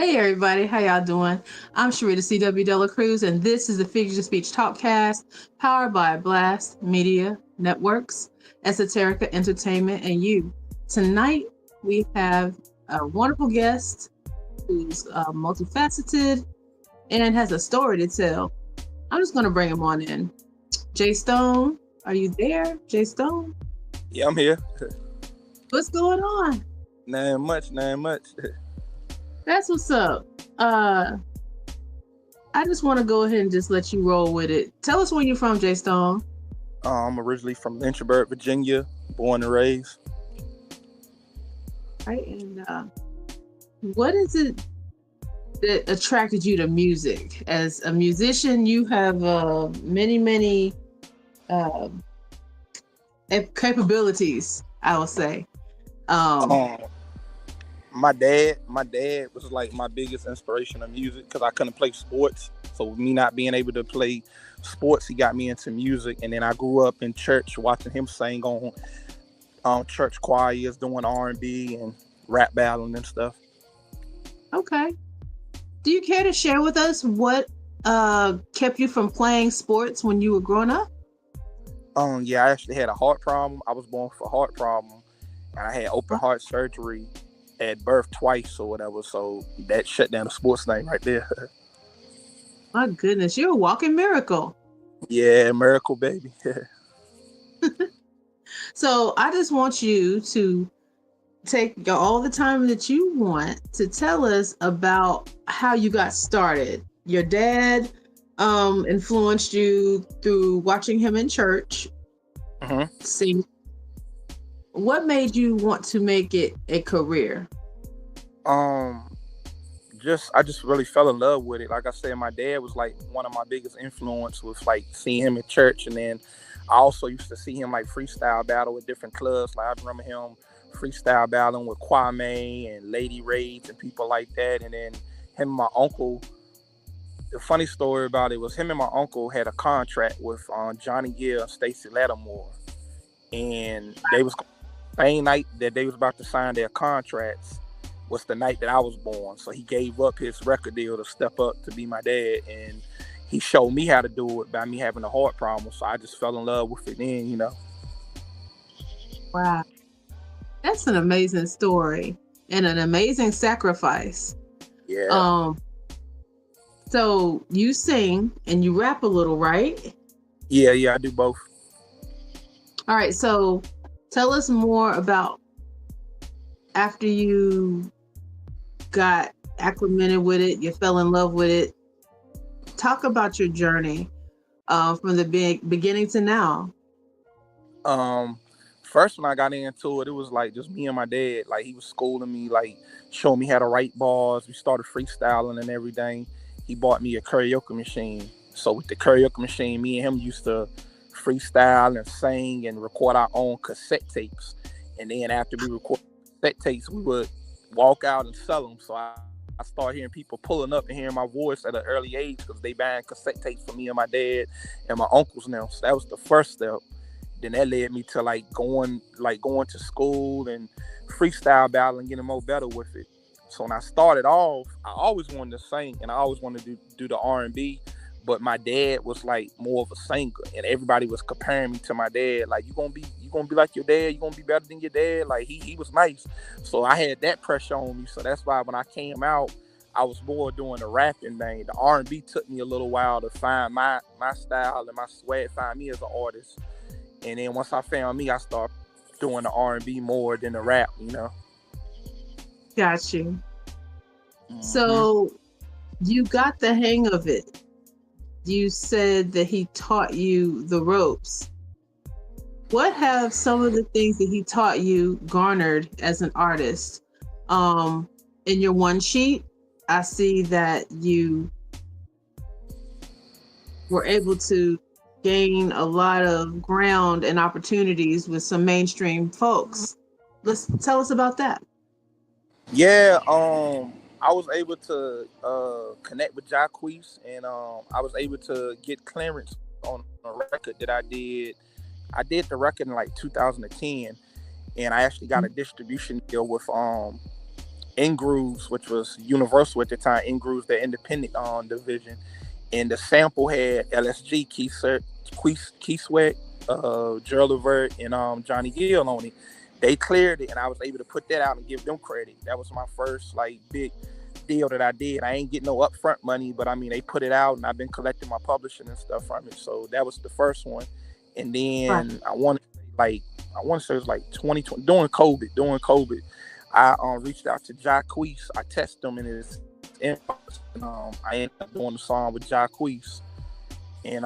Hey everybody, how y'all doing? I'm Sherrita C W Delacruz, and this is the Figures of Speech Talkcast, powered by Blast Media Networks, Esoterica Entertainment, and you. Tonight we have a wonderful guest who's multifaceted and has a story to tell. I'm just going to bring him on in. Jay Stone, are you there, Jay Stone? Yeah, I'm here. What's going on? Nothing much. That's what's up. I just want to go ahead and just let you roll with it. Tell us where you're from, Jay Stone. I'm originally from Lynchburg, Virginia, born and raised. Right, and what is it that attracted you to music? As a musician, you have many uh, capabilities, I would say. Um, my dad was like my biggest inspiration of music because I couldn't play sports. So with me not being able to play sports, he got me into music. And then I grew up in church watching him sing on church choirs, doing R&B and rap battling and stuff. Okay. Do you care to share with us what kept you from playing sports when you were growing up? Yeah, I actually had a heart problem. I was born with a heart problem, and I had open heart surgery at birth twice or whatever. So that shut down the sports thing right there. My goodness, you're a walking miracle. Yeah, miracle baby. So I just want you to take all the time that you want to tell us about how you got started. Your dad influenced you through watching him in church sing. What made you want to make it a career? um, I just really fell in love with it. Like I said, my dad was like one of my biggest influence with like seeing him in church, and then I also used to see him like freestyle battle at different clubs. Like I remember him freestyle battling with Kwame and Lady Raids and people like that. And then him and my uncle. The funny story about it was him and my uncle had a contract with Johnny Gill and Stacey Lattimore, and they was same night that they was about to sign their contracts was the night that I was born. So he gave up his record deal to step up to be my dad, and he showed me how to do it by me having a heart problem. So I just fell in love with it then. Wow. That's an amazing story and an amazing sacrifice. Yeah. So you sing and you rap a little, right? Yeah, I do both. All right. So tell us more about after you got acclimated with it, you fell in love with it. Talk about your journey from the beginning to now. First when I got into it, it was like just me and my dad. Like he was schooling me, like showing me how to write bars. We started freestyling and everything. He bought me a karaoke machine. So with the karaoke machine, me and him used to freestyle and sing and record our own cassette tapes. And then after we recorded cassette tapes, we would walk out and sell them. So I started hearing people pulling up and hearing my voice at an early age because they buying cassette tapes for me and my dad and my uncles now. So that was the first step. Then that led me to going to school and freestyle battling, getting more better with it. So when I started off, I always wanted to sing and I always wanted to do the R&B, but my dad was like more of a singer, and everybody was comparing me to my dad. Like you gonna be like your dad, you gonna be better than your dad. Like he was nice, so I had that pressure on me. So that's why when I came out, I was more doing the rapping thing. The R&B took me a little while to find my style and my swag, find me as an artist. And then once I found me, I started doing the R&B more than the rap. Got you. Mm-hmm. So you got the hang of it. You said that he taught you the ropes. What have some of the things that he taught you garnered as an artist? In your one sheet, I see that you were able to gain a lot of ground and opportunities with some mainstream folks. Let's tell us about that. Yeah, I was able to connect with Jacquees, and I was able to get clearance on a record that I did. I did the record in like 2010, and I actually got a distribution deal with In Grooves, which was Universal at the time. In Grooves, their independent division, and the sample had LSG, Key Sweat, Gerald Levert, and Johnny Gill on it. They cleared it, and I was able to put that out and give them credit. That was my first like big deal that I did. I ain't getting no upfront money, but I mean they put it out, and I've been collecting my publishing and stuff from it. So that was the first one, and then I want to say it was like 2020 during COVID. I reached out to Jacquees. I tested him in his inbox, and I ended up doing the song with Jacquees. And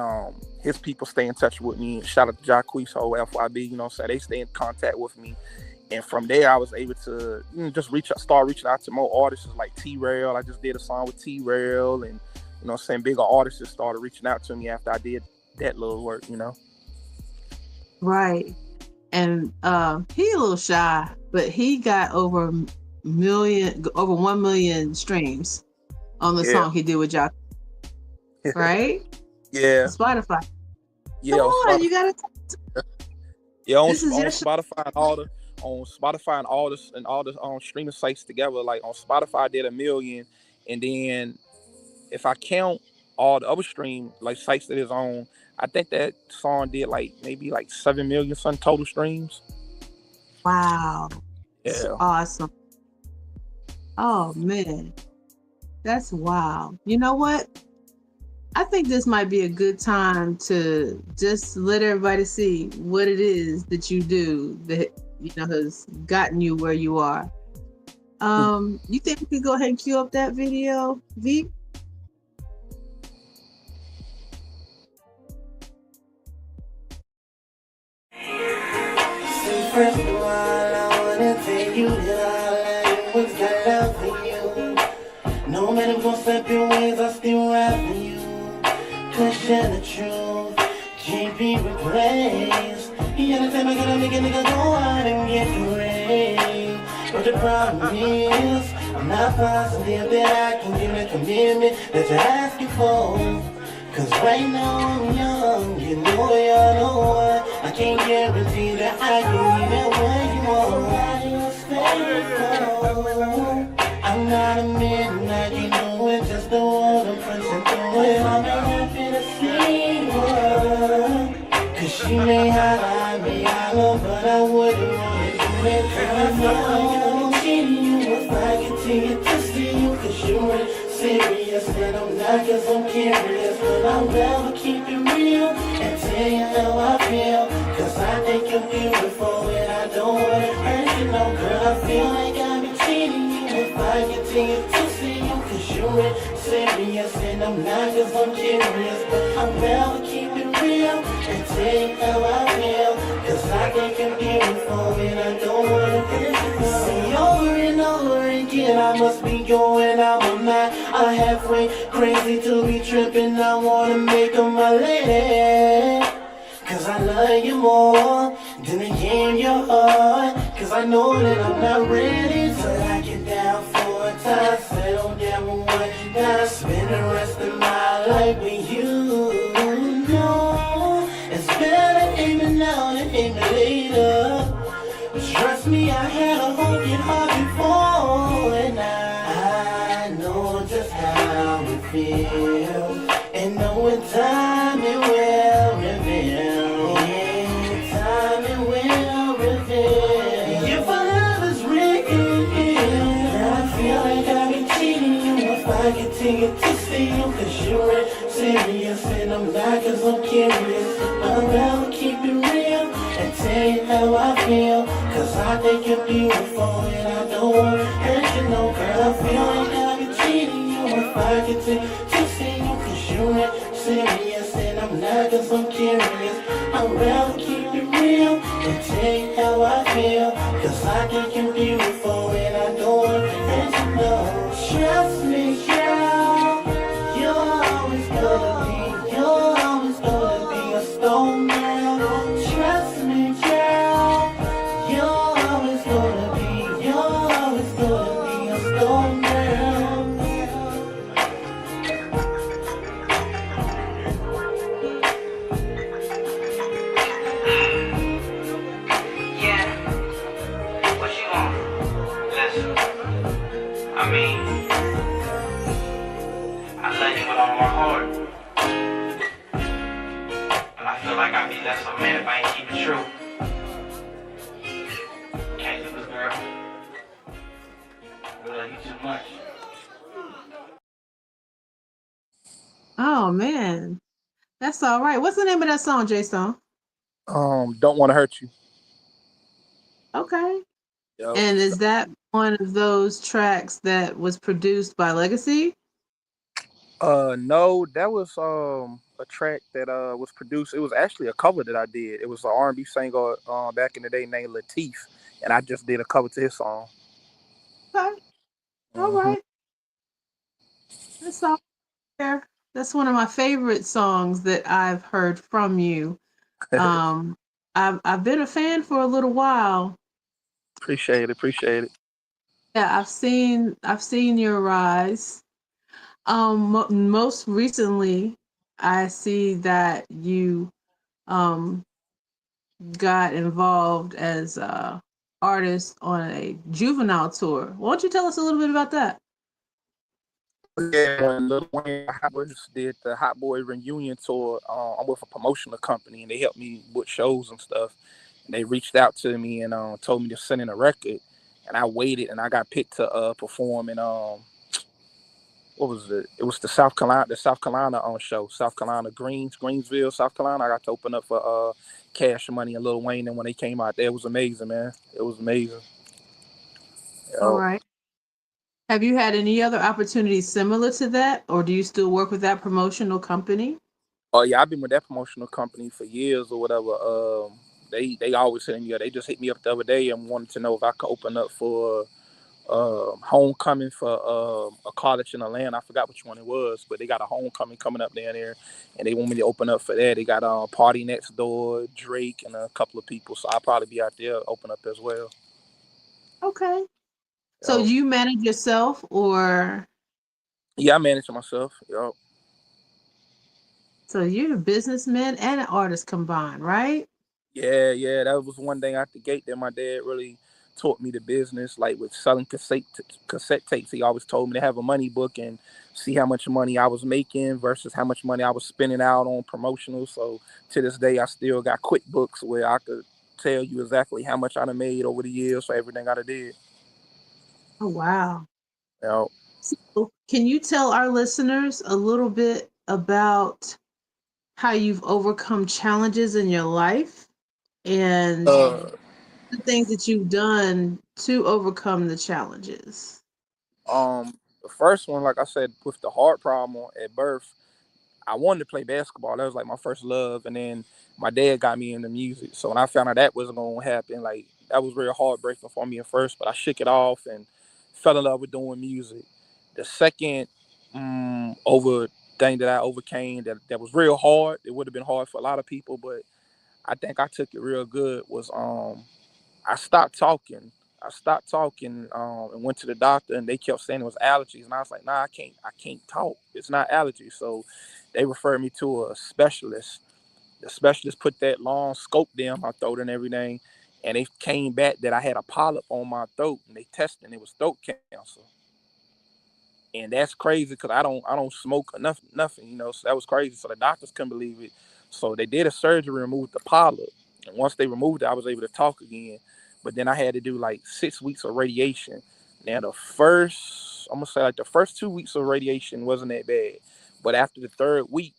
his people stay in touch with me. Shout out to Jacquees, whole FYB, so they stay in contact with me. And from there, I was able to just start reaching out to more artists like T-Rail. I just did a song with T-Rail, and bigger artists just started reaching out to me after I did that little work. Right. And he a little shy, but he got over 1 million streams on the song he did with Jock. Right? Yeah. Spotify. Yeah. Come on, you gotta. Yeah, on Spotify and all the streaming sites together. Like on Spotify, I did 1 million, and then if I count all the other stream like sites that is on, I think that song did maybe 7 million some total streams. Wow. Yeah. That's awesome. Oh man. That's wild. You know what? I think this might be a good time to just let everybody see what it is that you do that has gotten you where you are. You think we could go ahead and cue up that video, V? First of all, I wanna tell you that all I was got love for you. No matter what's step your ways, I still ride for you. Question the truth, can't be replaced. Every time I gotta make a nigga go out and get raised. But the problem is, I'm not positive that I can give the commitment that you're asking for. Cause right now I'm young, you know what. I can't guarantee that I can give it what you want. I'm not a man, I can do it, just the one I'm pushing through it. I'm happy to see her. Cause she may holler, me holler, but I wouldn't want to do it. I know I'm cheating you if I continue to see you. Cause you're serious and I'm not, cause I'm curious. But I'll never keep it real and tell you how I feel. Cause I think you're beautiful and I don't wanna hurt you, no girl. I feel like I've been cheating you if I continue to see you. Cause you're serious and I'm not, cause I'm curious. But I'll never keep it real and tell you how I feel. Cause I think you're beautiful and I don't wanna hurt you, no. See, over and over again I must be going out my mind. I halfway crazy to be tripping. I wanna make her my lady. Cause I love you more than the game you're on. Cause I know that I'm not ready till I get down for a time. Settle down with one guy. Spend the rest of my life with you. No, it's better aiming now than aiming later. Trust me, I had a whole get hard before. And I know just how it feels. And knowing time it will reveal. Yeah, time it will reveal. If our love is real, then I feel like I've been cheating you if I continue to see you. Cause you're serious and I'm not, cause I'm curious. I'll never keep it real and tell you how I feel. Cause I think you're beautiful and I don't wanna hurt you, no girl. I feel like I've been cheating you if I continue to see you. Cause you're serious and I'm not, cause I'm curious. I'd rather keep it real and tell you how I feel. Cause I think you're beautiful and I don't wanna hurt you, no. Trust me, girl, you're always gonna be a stone girl. Trust me, girl, you're always gonna be a stone girl. Yeah, what you want? I love you with all my heart. But I feel like I'd be less of a man if I ain't keep it true. Can't do this, girl. I love you too much. Oh man, that's all right. What's the name of that song, J Stone? Don't Want to Hurt You. Okay. Yep. And is that one of those tracks that was produced by Legacy? No, that was a track that was produced. It was actually a cover that I did. It was an R&B singer back in the day named Latif, and I just did a cover to his song. Okay. All Mm-hmm. right. That's all there. That's one of my favorite songs that I've heard from you. Um, I've been a fan for a little while. Appreciate it. Yeah, I've seen your rise. Most recently, I see that you um got involved as a artist on a juvenile tour. Why don't you tell us a little bit about that? Yeah, when Lil Wayne Hot Boys did the Hot Boy reunion tour, I'm with a promotional company, and they helped me with shows and stuff. And they reached out to me and told me to send in a record, and I waited, and I got picked to perform in what was it? It was the South Carolina show, South Carolina Greensville, South Carolina. I got to open up for Cash Money and Lil Wayne, and when they came out there, it was amazing, man. It was amazing. All Yo. right. Have you had any other opportunities similar to that, or do you still work with that promotional company? Oh yeah, I've been with that promotional company for years or whatever. They always hit me up. They just hit me up the other day and wanted to know if I could open up for homecoming for a college in Atlanta. I forgot which one it was, but they got a homecoming coming up down there, and they want me to open up for that. They got Party Next Door, Drake, and a couple of people. So I'll probably be out there open up as well. Okay. So Yo. you manage yourself, or Yeah, I manage it myself. Yo. so you're a businessman and an artist combined, right? Yeah. That was one thing out the gate that my dad really taught me the business. Like with selling cassette tapes, he always told me to have a money book and see how much money I was making versus how much money I was spending out on promotional. So to this day, I still got QuickBooks where I could tell you exactly how much I done made over the years for everything I done did. Oh wow. You know, So can you tell our listeners a little bit about how you've overcome challenges in your life and uh, the things that you've done to overcome the challenges? the first one, like I said, with the heart problem at birth, I wanted to play basketball. That was like my first love. And then my dad got me into music. So when I found out that wasn't going to happen, like that was real heartbreaking for me at first, but I shook it off and fell in love with doing music. The second over thing that I overcame that was real hard, it would have been hard for a lot of people, but I think I took it real good was I stopped talking. I stopped talking and went to the doctor, and they kept saying it was allergies. And I was like, nah, I can't talk. It's not allergies. So they referred me to a specialist. The specialist put that long scope down my throat and everything. And they came back that I had a polyp on my throat, and they tested, and it was throat cancer. And that's crazy because I don't smoke enough nothing, So that was crazy. So the doctors couldn't believe it. So they did a surgery, removed the polyp, and once they removed it, I was able to talk again. But then I had to do like 6 weeks of radiation. Now I'm gonna say like the first 2 weeks of radiation wasn't that bad, but after the third week,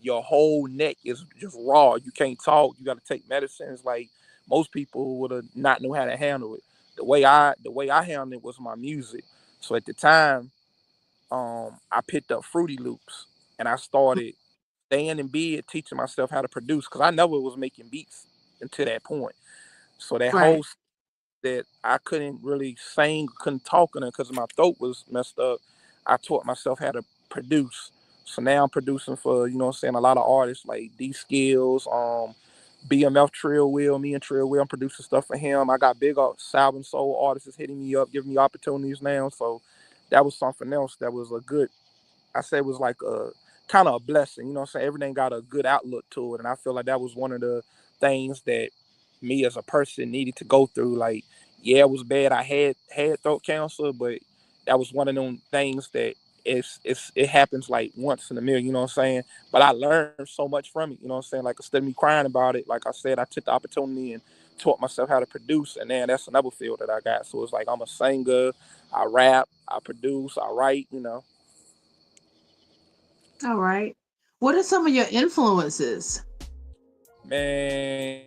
your whole neck is just raw. You can't talk. You got to take medicines. Like most people would have not know how to handle it. The way I handled it was my music. So at the time, I picked up Fruity Loops and I started staying in bed teaching myself how to produce because I never was making beats until that point. So that Right. whole that I couldn't really sing, couldn't talk in it because my throat was messed up. I taught myself how to produce. So now I'm producing for, a lot of artists like D Skills, BMF Trill Wheel, me and Trill Wheel, I'm producing stuff for him. I got big Salvin Soul artists hitting me up, giving me opportunities now. So that was something else that was a good, I say it was like a kind of a blessing, Everything got a good outlook to it. And I feel like that was one of the things that me as a person needed to go through. Like, yeah, it was bad. I had throat cancer, but that was one of them things that it happens like once in a million, you know what I'm saying? But I learned so much from it, you know what I'm saying? Like, instead of me crying about it, like I said, I took the opportunity and taught myself how to produce, and then that's another field that I got. So it's like I'm a singer, I rap, I produce, I write, you know. All right. What are some of your influences? Man,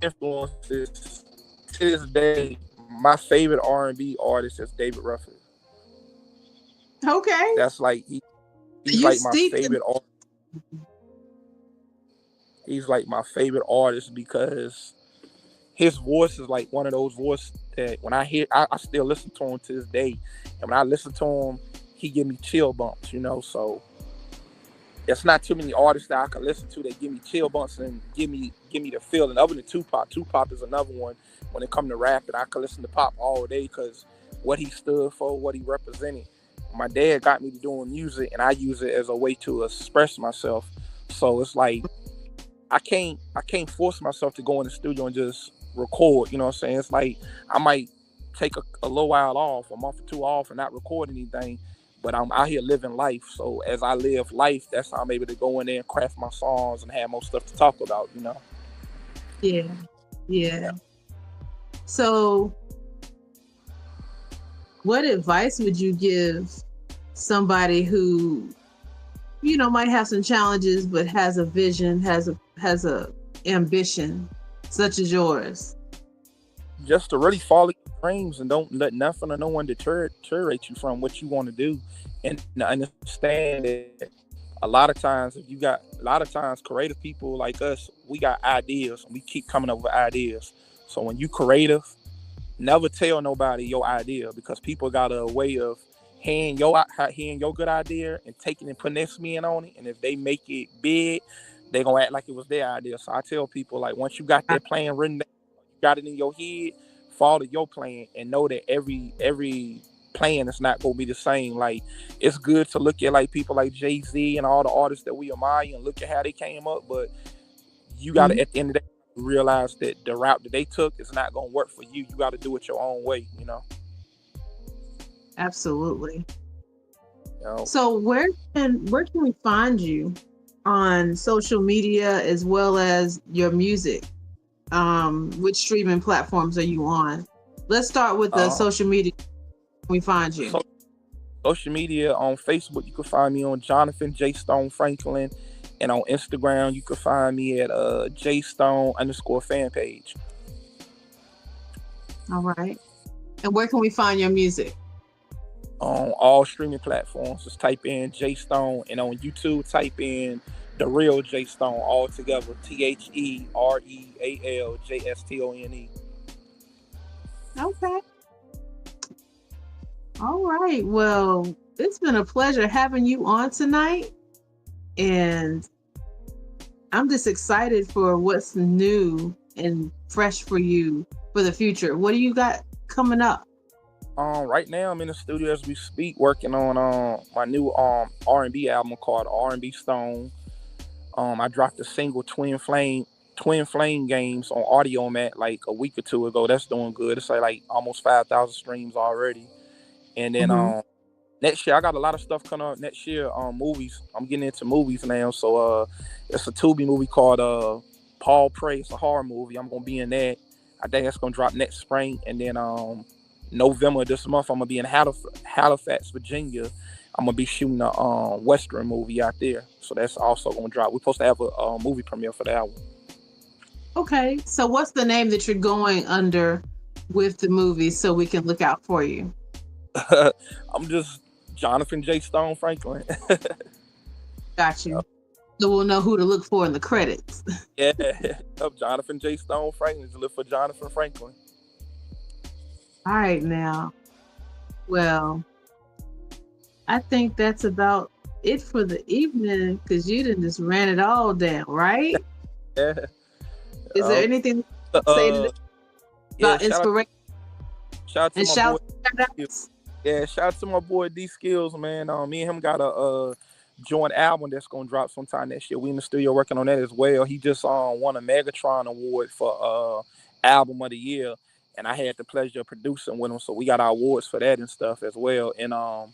influences to this day, my favorite R&B artist is David Ruffin. Okay. That's like he's You like my steeped in. favorite art. He's like my favorite artist because his voice is like one of those voices that when I hear, I still listen to him to this day. And when I listen to him, he give me chill bumps, you know. So it's not too many artists that I can listen to that give me chill bumps and give me the feeling. Other than Tupac, Tupac is another one. When it comes to rapping, I can listen to Pop all day because what he stood for, what he represented. My dad got me to doing music, and I use it as a way to express myself. So it's like I can't force myself to go in the studio and just record. You know what I'm saying? It's like I might take a little while off, a month or two off, and not record anything. But I'm out here living life. So as I live life, that's how I'm able to go in there and craft my songs and have more stuff to talk about. You know? Yeah. Yeah. So, what advice would you give somebody who, might have some challenges, but has a vision, has a ambition, such as yours? Just to really follow your dreams and don't let nothing or no one deteriorate you from what you want to do, and understand that a lot of times creative people like us, we got ideas and we keep coming up with ideas. So when you creative, never tell nobody your idea, because people got a way of hearing your good idea and taking and putting their spin on it. And if they make it big, they gonna act like it was their idea. So I tell people, like, once you got that plan written down, you got it in your head, follow your plan and know that every plan is not gonna be the same. Like, it's good to look at like people like Jay-Z and all the artists that we admire and look at how they came up, but you gotta, at the end of the day, realize that the route that they took is not gonna work for you. You gotta do it your own way, you know. Absolutely. You know? So where can we find you on social media as well as your music? Which streaming platforms are you on? Let's start with the social media. We find you. Social media, on Facebook, you can find me on Jonathan J Stone Franklin, and on Instagram, you can find me at JStone_fan page. All right. And where can we find your music? On all streaming platforms, just type in J Stone, and on YouTube, type in The Real J Stone, all together, TheRealJstone. Okay. All right. Well, it's been a pleasure having you on tonight. And I'm just excited for what's new and fresh for you for the future. What do you got coming up? Right now I'm in the studio as we speak, working on my new R&B album called R&B Stone. I dropped a single Twin Flame Games on Audiomat like a week or two ago. That's doing good. It's like almost 5,000 streams already. And then next year I got a lot of stuff coming up next year. Movies. I'm getting into movies now. So it's a Tubi movie called Paul Prey. It's a horror movie. I'm gonna be in that. I think that's gonna drop next spring. And then November this month I'm gonna be in Halifax, Virginia. I'm gonna be shooting a Western movie out there. So that's also gonna drop. We're supposed to have a movie premiere for that one. Okay. So what's the name that you're going under with the movie so we can look out for you? I'm just Jonathan J Stone Franklin. Got you. So we'll know who to look for in the credits. Yeah, Jonathan J Stone Franklin. Just look for Jonathan Franklin. All right, now. Well, I think that's about it for the evening, because you didn't just ran it all down, right? Yeah. Is there anything to say today about inspiration? Shout out to my boy. Yeah, shout out to my boy D Skills, man. Me and him got a joint album that's gonna drop sometime next year. We in the studio working on that as well. He just won a Megatron award for album of the year, and I had the pleasure of producing with them. So we got our awards for that and stuff as well. And I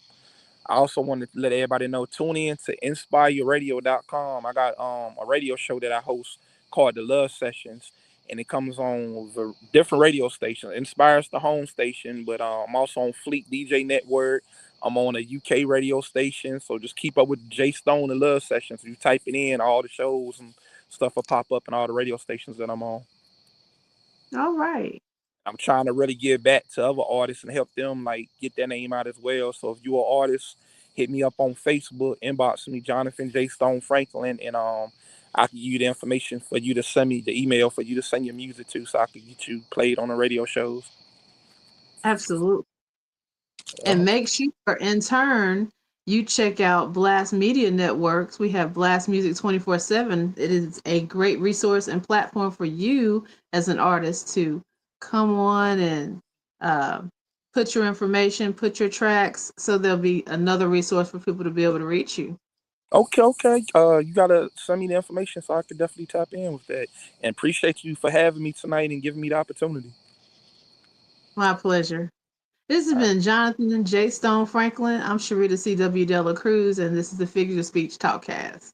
also wanted to let everybody know, tune in to inspireradio.com. I got a radio show that I host called The Love Sessions, and it comes on the different radio stations. Inspire's the home station, but I'm also on Fleet DJ Network. I'm on a UK radio station, so just keep up with Jay Stone and Love Sessions. If you type it in, all the shows and stuff will pop up in all the radio stations that I'm on. All right. I'm trying to really give back to other artists and help them like get their name out as well. So if you're an artist, hit me up on Facebook, inbox me, Jonathan J. Stone Franklin, and I can give you the information for you to send me the email for you to send your music to, so I can get you played on the radio shows. Absolutely. And make sure, in turn, you check out Blast Media Networks. We have Blast Music 24/7. It is a great resource and platform for you as an artist to come on and put your information, put your tracks, so there'll be another resource for people to be able to reach you. Okay. You gotta send me the information so I can definitely tap in with that. And appreciate you for having me tonight and giving me the opportunity. My pleasure. This has been Jonathan J. Stone Franklin. I'm Sherrita C W Delacruz, and this is the Figures of Speech Talkcast.